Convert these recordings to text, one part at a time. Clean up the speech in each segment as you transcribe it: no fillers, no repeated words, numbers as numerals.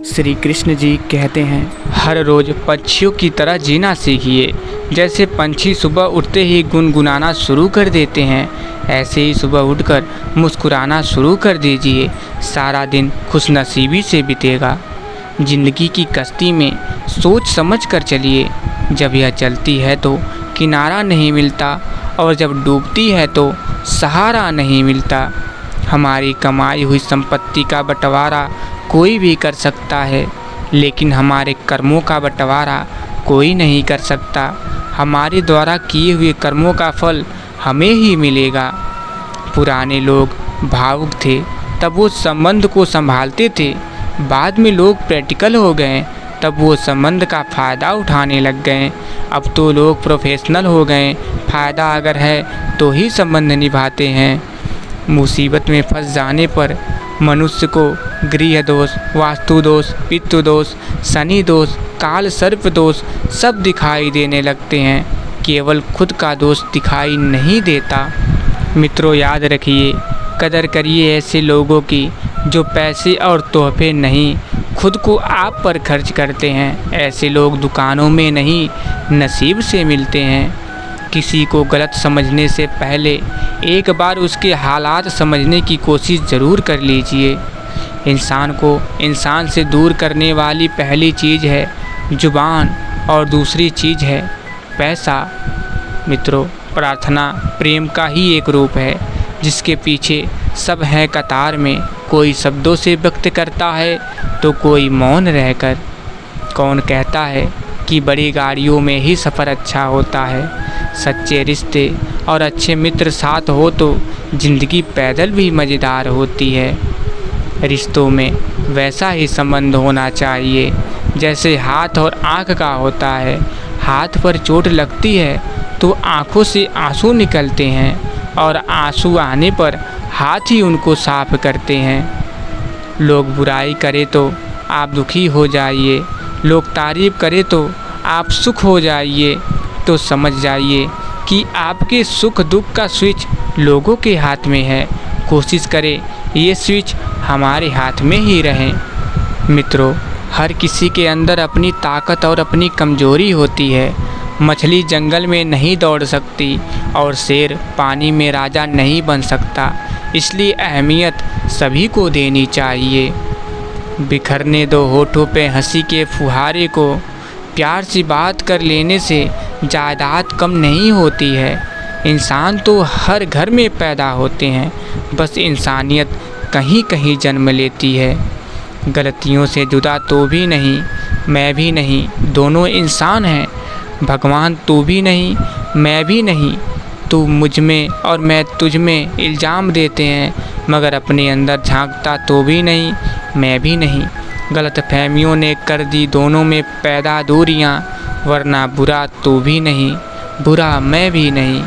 श्री कृष्ण जी कहते हैं, हर रोज़ पक्षियों की तरह जीना सीखिए। जैसे पंछी सुबह उठते ही गुनगुनाना शुरू कर देते हैं, ऐसे ही सुबह उठकर मुस्कुराना शुरू कर दीजिए। सारा दिन खुशनसीबी से बीतेगा। ज़िंदगी की कश्ती में सोच समझ कर चलिए। जब यह चलती है तो किनारा नहीं मिलता, और जब डूबती है तो सहारा नहीं मिलता। हमारी कमाई हुई संपत्ति का बंटवारा कोई भी कर सकता है, लेकिन हमारे कर्मों का बंटवारा कोई नहीं कर सकता। हमारे द्वारा किए हुए कर्मों का फल हमें ही मिलेगा। पुराने लोग भावुक थे, तब वो संबंध को संभालते थे। बाद में लोग प्रैक्टिकल हो गए, तब वो संबंध का फ़ायदा उठाने लग गए। अब तो लोग प्रोफेशनल हो गए, फ़ायदा अगर है तो ही संबंध निभाते हैं। मुसीबत में फंस जाने पर मनुष्य को गृह दोष, वास्तु दोष, पितृ दोष, शनि दोष, काल सर्प दोष सब दिखाई देने लगते हैं। केवल खुद का दोष दिखाई नहीं देता। मित्रों, याद रखिए, कदर करिए ऐसे लोगों की जो पैसे और तोहफे नहीं, खुद को आप पर खर्च करते हैं। ऐसे लोग दुकानों में नहीं, नसीब से मिलते हैं। किसी को गलत समझने से पहले एक बार उसके हालात समझने की कोशिश ज़रूर कर लीजिए। इंसान को इंसान से दूर करने वाली पहली चीज़ है जुबान, और दूसरी चीज़ है पैसा। मित्रों, प्रार्थना प्रेम का ही एक रूप है, जिसके पीछे सब है कतार में। कोई शब्दों से व्यक्त करता है तो कोई मौन रहकर। कौन कहता है कि बड़ी गाड़ियों में ही सफ़र अच्छा होता है? सच्चे रिश्ते और अच्छे मित्र साथ हो तो ज़िंदगी पैदल भी मज़ेदार होती है। रिश्तों में वैसा ही संबंध होना चाहिए जैसे हाथ और आँख का होता है। हाथ पर चोट लगती है तो आँखों से आंसू निकलते हैं, और आंसू आने पर हाथ ही उनको साफ करते हैं। लोग बुराई करे तो आप दुखी हो जाइए, लोग तारीफ़ करे तो आप सुख हो जाइए। तो समझ जाइए कि आपके सुख दुख का स्विच लोगों के हाथ में है। कोशिश करें ये स्विच हमारे हाथ में ही रहे। मित्रों, हर किसी के अंदर अपनी ताकत और अपनी कमज़ोरी होती है। मछली जंगल में नहीं दौड़ सकती, और शेर पानी में राजा नहीं बन सकता। इसलिए अहमियत सभी को देनी चाहिए। बिखरने दो होठों पे हंसी के फुहारे को। प्यार से बात कर लेने से जायदाद कम नहीं होती है। इंसान तो हर घर में पैदा होते हैं, बस इंसानियत कहीं कहीं जन्म लेती है। गलतियों से जुदा तो भी नहीं, मैं भी नहीं, दोनों इंसान हैं। भगवान तू भी नहीं, मैं भी नहीं, तू मुझ में और मैं तुझ में इल्ज़ाम देते हैं, मगर अपने अंदर झांकता तो भी नहीं, मैं भी नहीं। गलतफहमियों ने कर दी दोनों में पैदा दूरियां, वरना बुरा तू भी नहीं, बुरा मैं भी नहीं।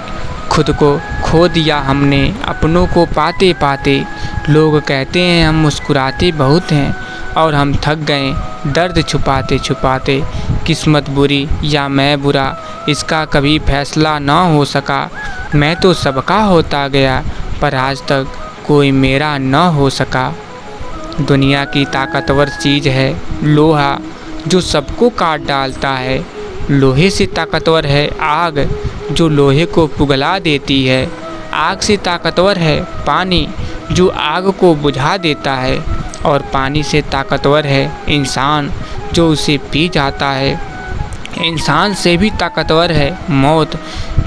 खुद को खो दिया हमने अपनों को पाते पाते। लोग कहते हैं हम मुस्कुराते बहुत हैं, और हम थक गए दर्द छुपाते छुपाते। किस्मत बुरी या मैं बुरा, इसका कभी फैसला ना हो सका। मैं तो सबका होता गया, पर आज तक कोई मेरा न हो सका। दुनिया की ताकतवर चीज़ है लोहा, जो सबको काट डालता है। लोहे से ताकतवर है आग, जो लोहे को पिघला देती है। आग से ताकतवर है पानी, जो आग को बुझा देता है। और पानी से ताकतवर है इंसान, जो उसे पी जाता है। इंसान से भी ताकतवर है मौत,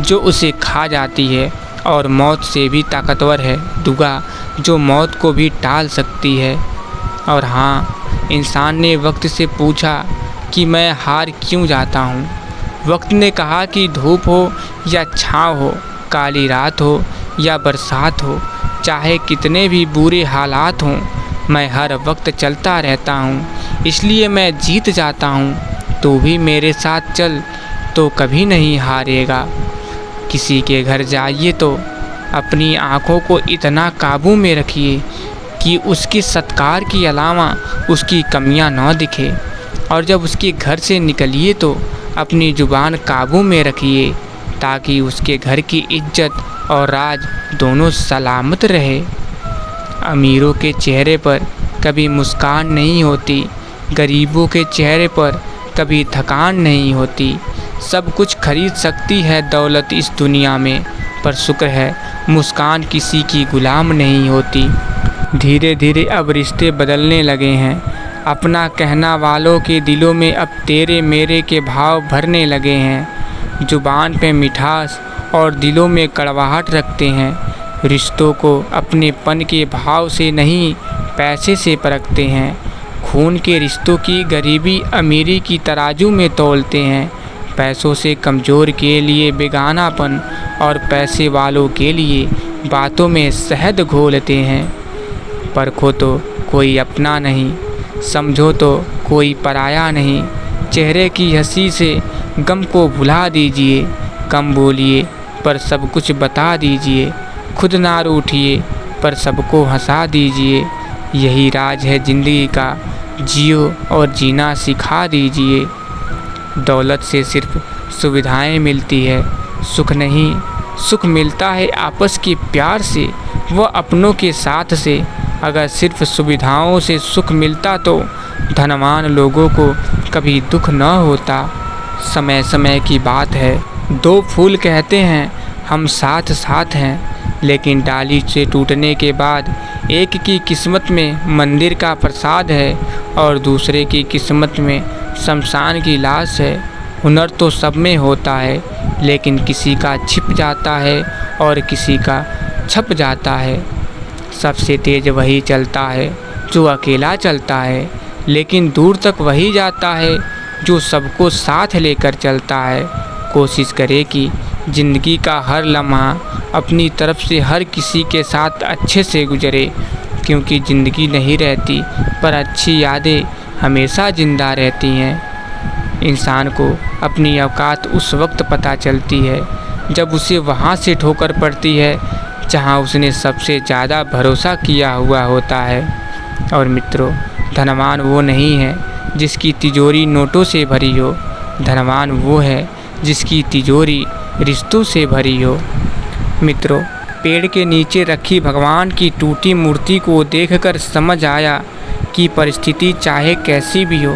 जो उसे खा जाती है। और मौत से भी ताकतवर है दुआ, जो मौत को भी टाल सकती है। और हाँ, इंसान ने वक्त से पूछा कि मैं हार क्यों जाता हूँ। वक्त ने कहा कि धूप हो या छाँव हो, काली रात हो या बरसात हो, चाहे कितने भी बुरे हालात हों, मैं हर वक्त चलता रहता हूँ। इसलिए मैं जीत जाता हूँ। तू भी मेरे साथ चल तो कभी नहीं हारेगा। किसी के घर जाइए तो अपनी आँखों को इतना काबू में रखिए कि उसके सत्कार के अलावा उसकी कमियां न दिखे। और जब उसके घर से निकलिए तो अपनी ज़ुबान काबू में रखिए, ताकि उसके घर की इज्जत और राज दोनों सलामत रहे। अमीरों के चेहरे पर कभी मुस्कान नहीं होती, गरीबों के चेहरे पर कभी थकान नहीं होती। सब कुछ खरीद सकती है दौलत इस दुनिया में, पर शुक्र है मुस्कान किसी की गुलाम नहीं होती। धीरे धीरे अब रिश्ते बदलने लगे हैं। अपना कहना वालों के दिलों में अब तेरे मेरे के भाव भरने लगे हैं। जुबान पे मिठास और दिलों में कड़वाहट रखते हैं। रिश्तों को अपने पन के भाव से नहीं पैसे से परखते हैं। खून के रिश्तों की गरीबी अमीरी की तराजू में तौलते हैं। पैसों से कमज़ोर के लिए बेगानापन और पैसे वालों के लिए बातों में शहद घोलते हैं। परखो तो कोई अपना नहीं, समझो तो कोई पराया नहीं। चेहरे की हंसी से गम को भुला दीजिए। कम बोलिए पर सब कुछ बता दीजिए। खुद ना रूठिए पर सबको हंसा दीजिए। यही राज है ज़िंदगी का, जियो और जीना सिखा दीजिए। दौलत से सिर्फ सुविधाएं मिलती है, सुख नहीं। सुख मिलता है आपस के प्यार से, वह अपनों के साथ से। अगर सिर्फ सुविधाओं से सुख मिलता तो धनवान लोगों को कभी दुख न होता। समय समय की बात है, दो फूल कहते हैं हम साथ साथ हैं, लेकिन डाली से टूटने के बाद एक की किस्मत में मंदिर का प्रसाद है और दूसरे की किस्मत में शमशान की लाश है। हुनर तो सब में होता है, लेकिन किसी का छिप जाता है और किसी का छप जाता है। सबसे तेज़ वही चलता है जो अकेला चलता है, लेकिन दूर तक वही जाता है जो सबको साथ लेकर चलता है। कोशिश करे कि ज़िंदगी का हर लम्हा अपनी तरफ से हर किसी के साथ अच्छे से गुजरे, क्योंकि ज़िंदगी नहीं रहती पर अच्छी यादें हमेशा ज़िंदा रहती हैं। इंसान को अपनी औकात उस वक्त पता चलती है जब उसे वहाँ से ठोकर पड़ती है जहाँ उसने सबसे ज़्यादा भरोसा किया हुआ होता है। और मित्रों, धनवान वो नहीं है जिसकी तिजोरी नोटों से भरी हो, धनवान वो है जिसकी तिजोरी रिश्तों से भरी हो। मित्रों, पेड़ के नीचे रखी भगवान की टूटी मूर्ति को देखकर समझ आया कि परिस्थिति चाहे कैसी भी हो,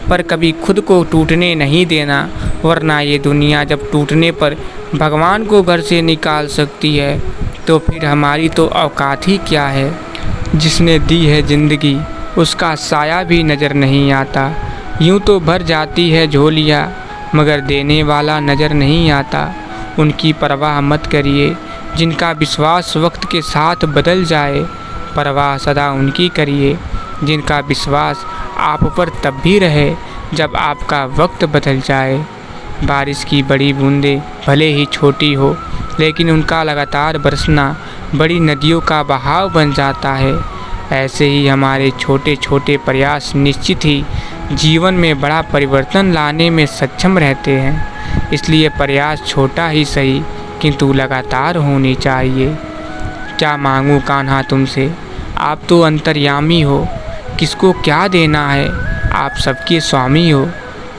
पर कभी खुद को टूटने नहीं देना, वरना ये दुनिया जब टूटने पर भगवान को घर से निकाल सकती है तो फिर हमारी तो औकात ही क्या है। जिसने दी है ज़िंदगी उसका साया भी नज़र नहीं आता। यूँ तो भर जाती है झोलियाँ मगर देने वाला नज़र नहीं आता। उनकी परवाह मत करिए जिनका विश्वास वक्त के साथ बदल जाए। परवाह सदा उनकी करिए जिनका विश्वास आप पर तब भी रहे जब आपका वक्त बदल जाए। बारिश की बड़ी बूंदें भले ही छोटी हो, लेकिन उनका लगातार बरसना बड़ी नदियों का बहाव बन जाता है। ऐसे ही हमारे छोटे छोटे प्रयास निश्चित ही जीवन में बड़ा परिवर्तन लाने में सक्षम रहते हैं। इसलिए प्रयास छोटा ही सही किंतु लगातार होनी चाहिए। क्या मांगूं कान्हा तुमसे, आप तो अंतर्यामी हो। किसको क्या देना है, आप सबके स्वामी हो।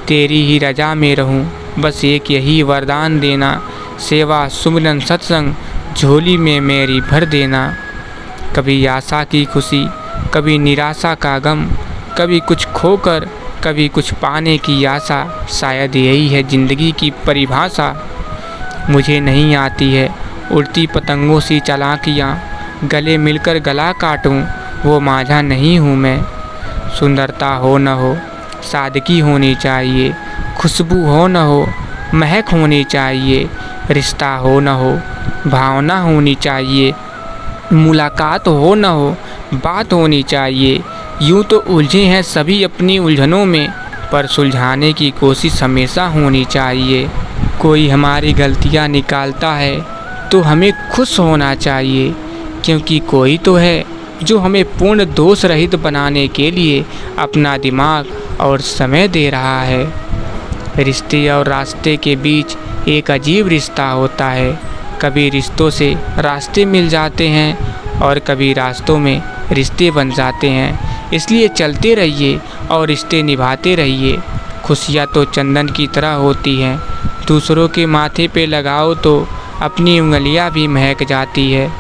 तेरी ही रजा में रहूं, बस एक यही वरदान देना। सेवा सुमिरन सत्संग झोली में मेरी भर देना। कभी आशा की खुशी, कभी निराशा का गम, कभी कुछ खोकर कभी कुछ पाने की आशा। शायद यही है ज़िंदगी की परिभाषा। मुझे नहीं आती है उड़ती पतंगों सी चालाकियाँ, गले मिलकर गला काटूं वो माझा नहीं हूँ मैं। सुंदरता हो न हो सादगी होनी चाहिए, खुशबू हो न हो महक होनी चाहिए, रिश्ता हो न हो भावना होनी चाहिए, मुलाकात हो न हो बात होनी चाहिए। यूँ तो उलझे हैं सभी अपनी उलझनों में, पर सुलझाने की कोशिश हमेशा होनी चाहिए। कोई हमारी गलतियाँ निकालता है तो हमें खुश होना चाहिए, क्योंकि कोई तो है जो हमें पूर्ण दोष रहित बनाने के लिए अपना दिमाग और समय दे रहा है। रिश्ते और रास्ते के बीच एक अजीब रिश्ता होता है। कभी रिश्तों से रास्ते मिल जाते हैं और कभी रास्तों में रिश्ते बन जाते हैं। इसलिए चलते रहिए और रिश्ते निभाते रहिए। खुशियाँ तो चंदन की तरह होती हैं, दूसरों के माथे पे लगाओ तो अपनी उंगलियां भी महक जाती है।